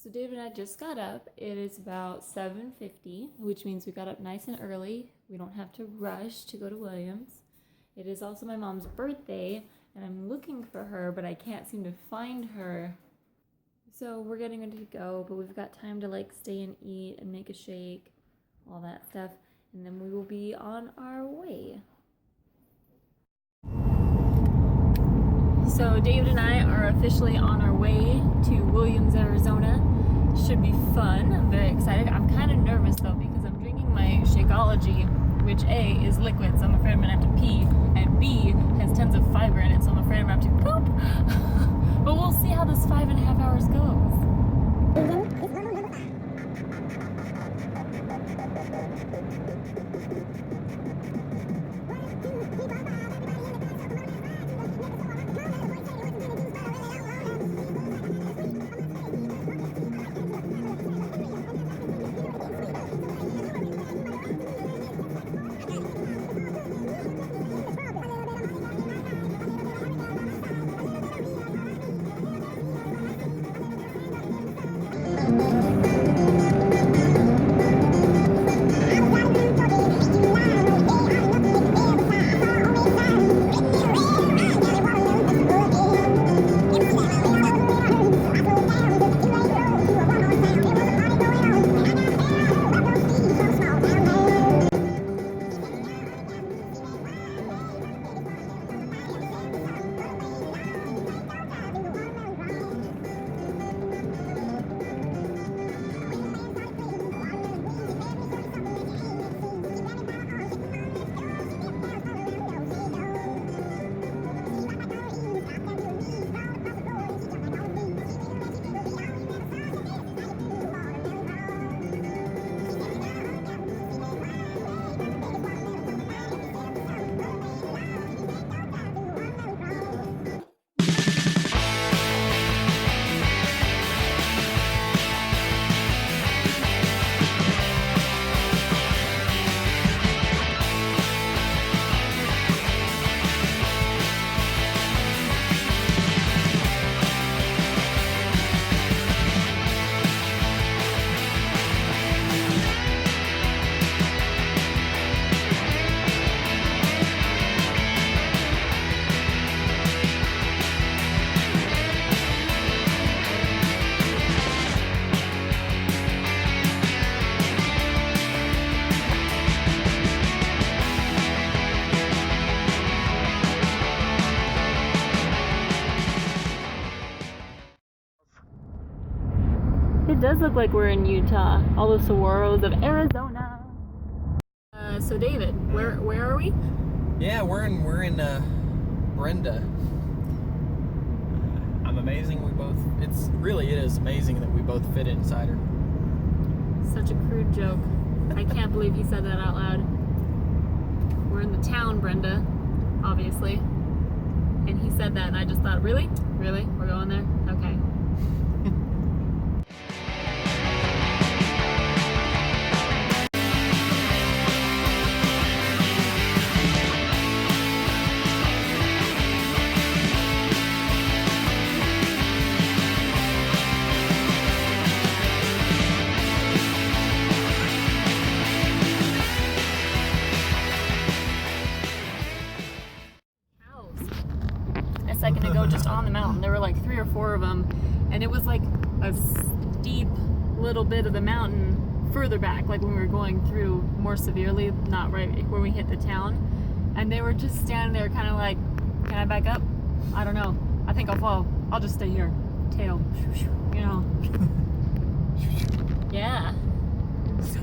So David and I just got up. It is about 7:50, which means we got up nice and early. We don't have to rush to go to Williams. It is also my mom's birthday, and I'm looking for her, but I can't seem to find her. So we're getting ready to go, but we've got time to stay and eat and make a shake, all that stuff, and then we will be on our way. So David and I are officially on our way to Williams, Arizona. Should be fun. I'm very excited. I'm kind of nervous though because I'm drinking my Shakeology, which A, is liquid, so I'm afraid I'm gonna have to pee, and B, has tons of fiber in it, so I'm afraid I'm gonna have to poop. But we'll see how this 5.5 hours goes. It does look like we're in Utah. All the saguaros of Arizona. So David, where are we? Yeah, we're in Brenda. I'm amazing. It is amazing that we both fit inside her. Such a crude joke. I can't believe he said that out loud. We're in the town, Brenda, obviously. And he said that and I just thought, really? Really? We're going there? Okay. Second ago just on the mountain. There were like 3 or 4 of them, and it was like a steep little bit of the mountain further back, like when we were going through more severely, not right when we hit the town. And they were just standing there kind of like, can I back up? I don't know. I think I'll fall. I'll just stay here. Tail. You know. Yeah. So.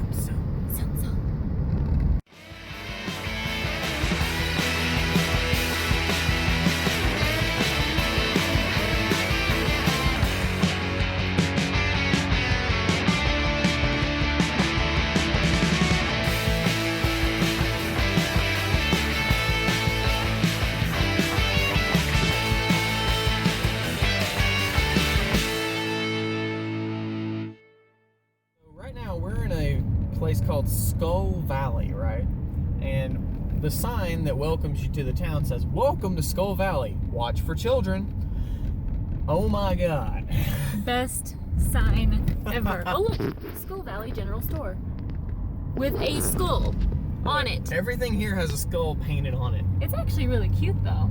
Place called Skull Valley, right? And the sign that welcomes you to the town says, "Welcome to Skull Valley. Watch for children." Oh my God. Best sign ever. Oh look, Skull Valley General Store with a skull on it. Everything here has a skull painted on it. It's actually really cute though.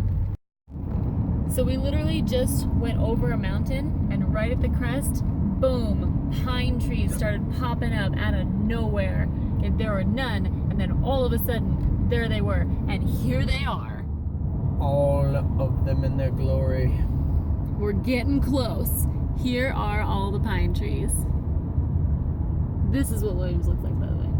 So we literally just went over a mountain, and right at the crest, boom, pine trees started popping up out of nowhere. And there were none, and then all of a sudden, there they were, and here they are. All of them in their glory. We're getting close. Here are all the pine trees. This is what Williams looks like, by the way.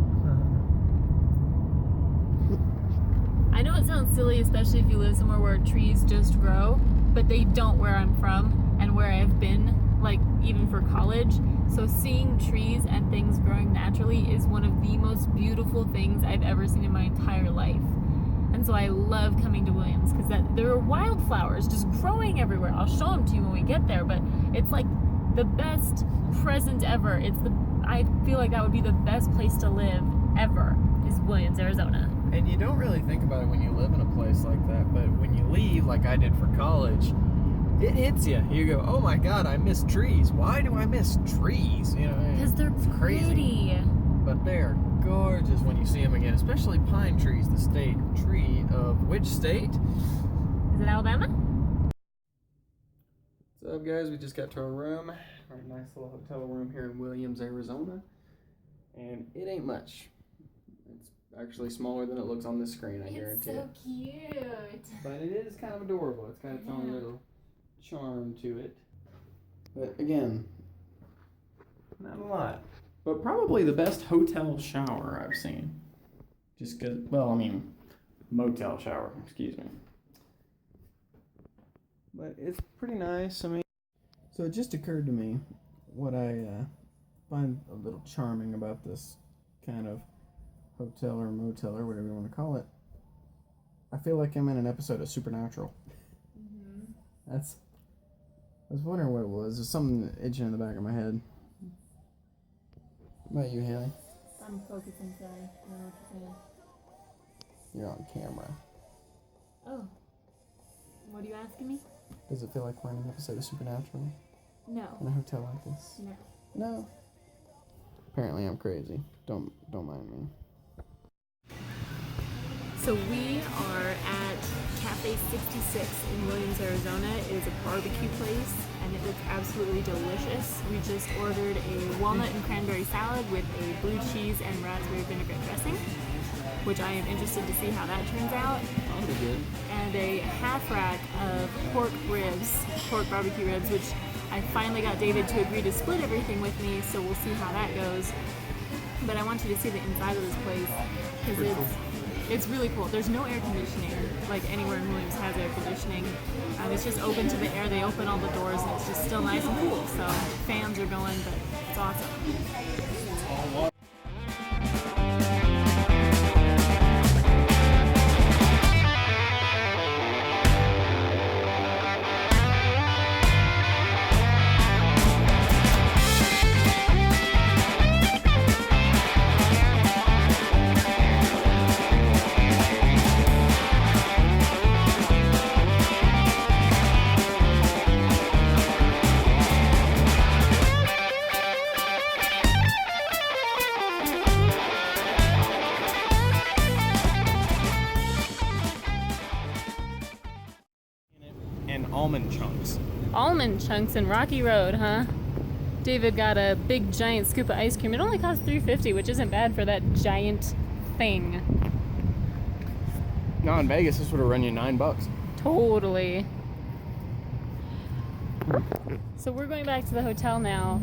I know it sounds silly, especially if you live somewhere where trees just grow, but they don't where I'm from and where I've been, like even for college. So seeing trees and things growing naturally is one of the most beautiful things I've ever seen in my entire life. And so I love coming to Williams because there are wildflowers just growing everywhere. I'll show them to you when we get there, but it's like the best present ever. I feel like that would be the best place to live ever, is Williams, Arizona. And you don't really think about it when you live in a place like that, but when you leave, like I did for college, it hits you. You go, oh my God, I miss trees. Why do I miss trees? You know, Because they're crazy. pretty. But they're gorgeous when you see them again, especially pine trees, the state tree of which state? Is it Alabama? What's up, guys? We just got to our room, our nice little hotel room here in Williams, Arizona, and it ain't much. It's actually smaller than it looks on this screen, I guarantee it. It's so cute. But it is kind of adorable. It's got its own little charm to it. But again, not a lot. But probably the best hotel shower I've seen. Just because, well, I mean, motel shower, excuse me. But it's pretty nice. I mean, so it just occurred to me what I find a little charming about this kind of hotel or motel or whatever you want to call it. I feel like I'm in an episode of Supernatural. I was wondering what it was. There's something itching in the back of my head. What about you, Haley? I'm focusing, sorry. I don't know what you're saying. You're on camera. Oh. What are you asking me? Does it feel like we're in an episode of Supernatural in No. a hotel like this? No. No. Apparently I'm crazy. Don't mind me. So we are at Cafe 66 in Williams, Arizona. It is a barbecue place, and it looks absolutely delicious. We just ordered a walnut and cranberry salad with a blue cheese and raspberry vinaigrette dressing, which I am interested to see how that turns out. That'll be good. And a half rack of pork barbecue ribs, which I finally got David to agree to split everything with me, so we'll see how that goes. But I want you to see the inside of this place, because it's really cool. There's no air conditioning, like anywhere in Williams has air conditioning. It's just open to the air. They open all the doors, and it's just still nice and cool. So fans are going, but it's awesome. And almond chunks. Almond chunks and Rocky Road, huh? David got a big giant scoop of ice cream. It only cost $3.50, which isn't bad for that giant thing. No, in Vegas, this would have run you $9. Totally. So we're going back to the hotel now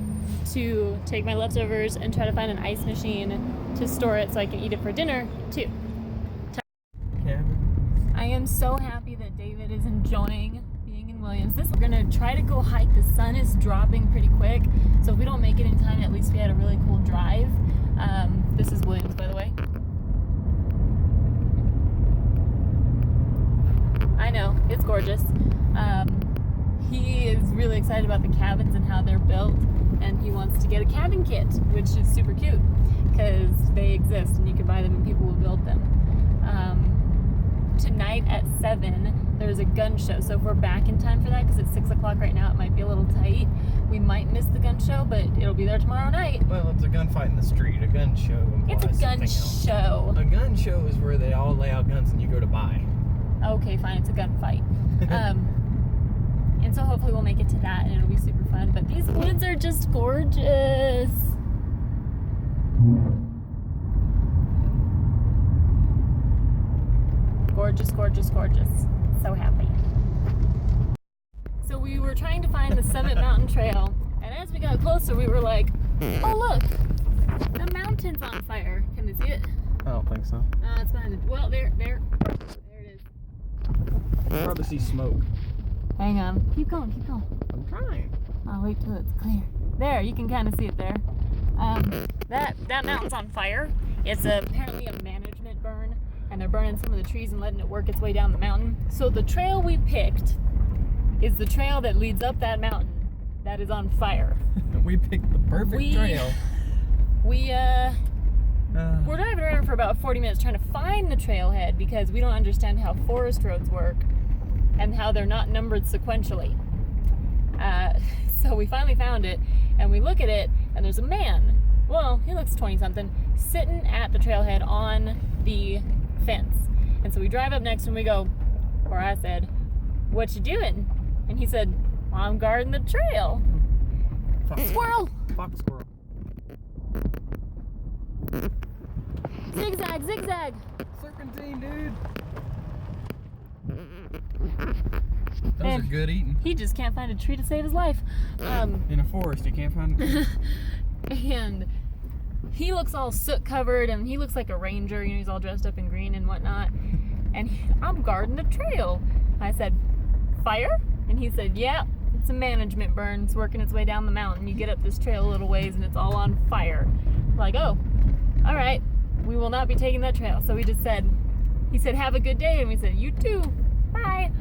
to take my leftovers and try to find an ice machine to store it so I can eat it for dinner too. I am so happy that David is enjoying being in Williams. We're gonna try to go hike. The sun is dropping pretty quick, so if we don't make it in time, at least we had a really cool drive. This is Williams, by the way. I know, it's gorgeous. He is really excited about the cabins and how they're built, and he wants to get a cabin kit, which is super cute because they exist and you can buy them and people will build them. Tonight at 7, there's a gun show. So if we're back in time for that, because it's 6 o'clock right now, it might be a little tight. We might miss the gun show, but it'll be there tomorrow night. Well, it's a gunfight in the street. A gun show implies It's a gun something else. show. A gun show is where they all lay out guns and you go to buy. Okay, fine, it's a gunfight. And so hopefully we'll make it to that and it'll be super fun. But these woods are just gorgeous. Gorgeous, gorgeous, gorgeous. So happy. So we were trying to find the Summit Mountain Trail, and as we got closer, we were like, oh look, the mountain's on fire. Can they see it? I don't think so. It's behind the, well, there it is. Probably see smoke. Hang on, keep going, keep going. I'm trying. I'll wait till it's clear. There, you can kind of see it there. That mountain's on fire. It's apparently a management burn, and they're burning some of the trees and letting it work its way down the mountain. So the trail we picked is the trail that leads up that mountain that is on fire. We picked the perfect trail. We're driving around for about 40 minutes trying to find the trailhead because we don't understand how forest roads work and how they're not numbered sequentially. So we finally found it, and we look at it, and there's a man, well, he looks 20-something, sitting at the trailhead on the fence. And so we drive up next to him, we go, or I said, what you doing? And he said, I'm guarding the trail. Squirrel! Fox squirrel. Zigzag, zigzag! Serpentine, dude. Those And are good eating. he just can't find a tree to save his life. In a forest, you can't find it. And he looks all soot covered, and he looks like a ranger. You know, he's all dressed up in green and whatnot. And I'm guarding the trail. I said, fire? And he said, yeah, it's a management burn. It's working its way down the mountain. You get up this trail a little ways, and it's all on fire. We're like, oh, all right. We will not be taking that trail. So we just said, he said, have a good day. And we said, you too. Bye.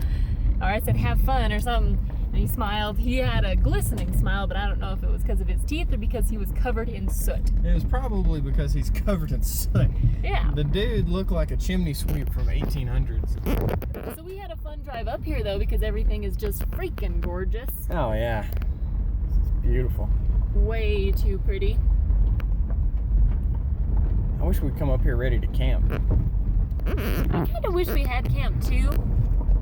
Or I said, have fun or something. And he smiled. He had a glistening smile, but I don't know if it was because of his teeth or because he was covered in soot. It was probably because he's covered in soot. Yeah. The dude looked like a chimney sweep from 1800s. So we had a fun drive up here, though, because everything is just freaking gorgeous. Oh, yeah. It's beautiful. Way too pretty. I wish we'd come up here ready to camp. I kind of wish we had camp, too.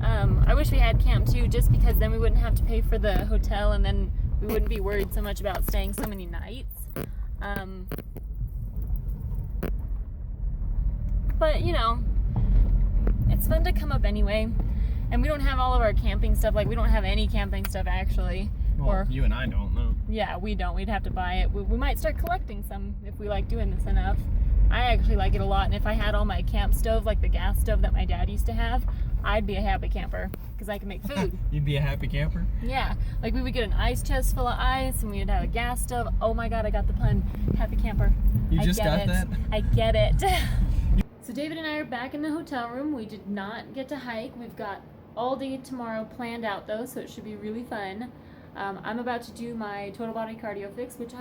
I wish we had camp, too, just because then we wouldn't have to pay for the hotel, and then we wouldn't be worried so much about staying so many nights. But, you know, it's fun to come up anyway. And we don't have all of our camping stuff. Like, we don't have any camping stuff, actually. Well, you and I don't know. Yeah, we don't. We'd have to buy it. We might start collecting some if we like doing this enough. I actually like it a lot, and if I had all my camp stove, like the gas stove that my dad used to have, I'd be a happy camper, because I can make food. You'd be a happy camper? Yeah, like we would get an ice chest full of ice, and we'd have a gas stove. Oh my god, I got the pun. Happy camper. You just got that? I get it. So David and I are back in the hotel room. We did not get to hike. We've got all day tomorrow planned out, though, so it should be really fun. I'm about to do my total body cardio fix, which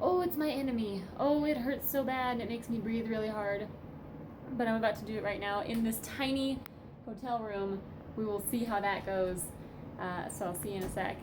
oh, it's my enemy. Oh, it hurts so bad, and it makes me breathe really hard. But I'm about to do it right now in this tiny hotel room. We will see how that goes. So I'll see you in a sec.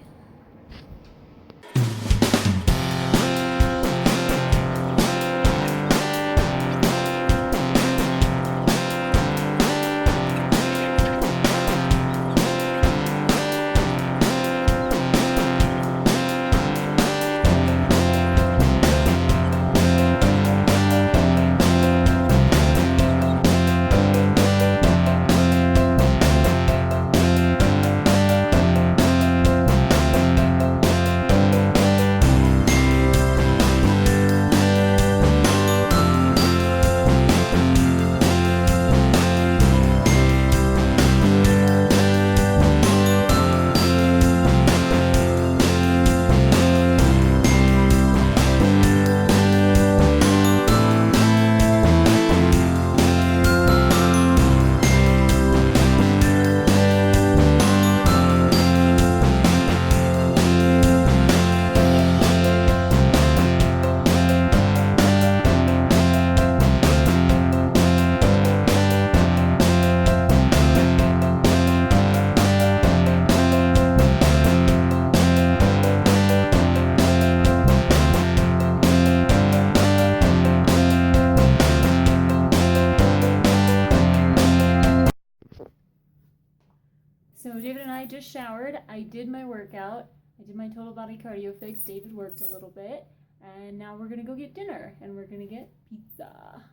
I just showered. I did my workout. I did my total body cardio fix. David worked a little bit. And now we're going to go get dinner. And we're going to get pizza.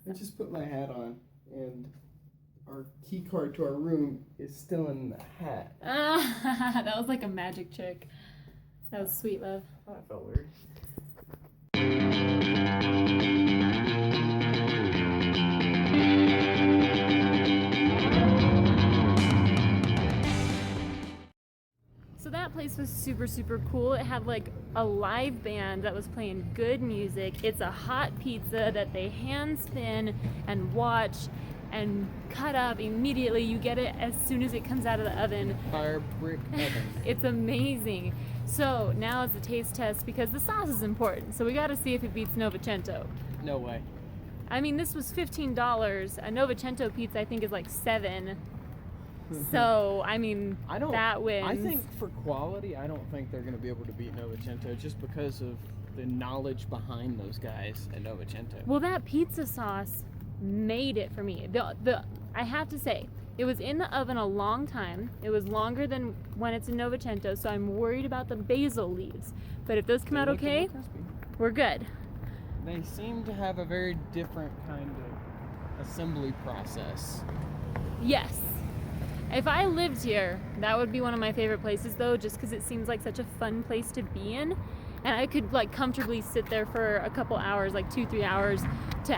I just put my hat on, and our key card to our room is still in the hat. That was like a magic trick. That was sweet, love. Oh, that felt weird. So that place was super, super cool. It had like a live band that was playing good music. It's a hot pizza that they hand spin and watch and cut up immediately. You get it as soon as it comes out of the oven. Fire brick oven. It's amazing. So now it's a taste test because the sauce is important. So we got to see if it beats Novecento. No way. I mean, this was $15. A Novecento pizza, I think, is like $7. So, I mean, that wins. I think for quality, I don't think they're going to be able to beat Novecento just because of the knowledge behind those guys at Novecento. Well, that pizza sauce made it for me. I have to say, it was in the oven a long time. It was longer than when it's in Novecento, so I'm worried about the basil leaves. But if those come out okay, we're good. They seem to have a very different kind of assembly process. Yes. If I lived here, that would be one of my favorite places, though, just because it seems like such a fun place to be in. And I could, like, comfortably sit there for a couple hours, like 2-3 hours, to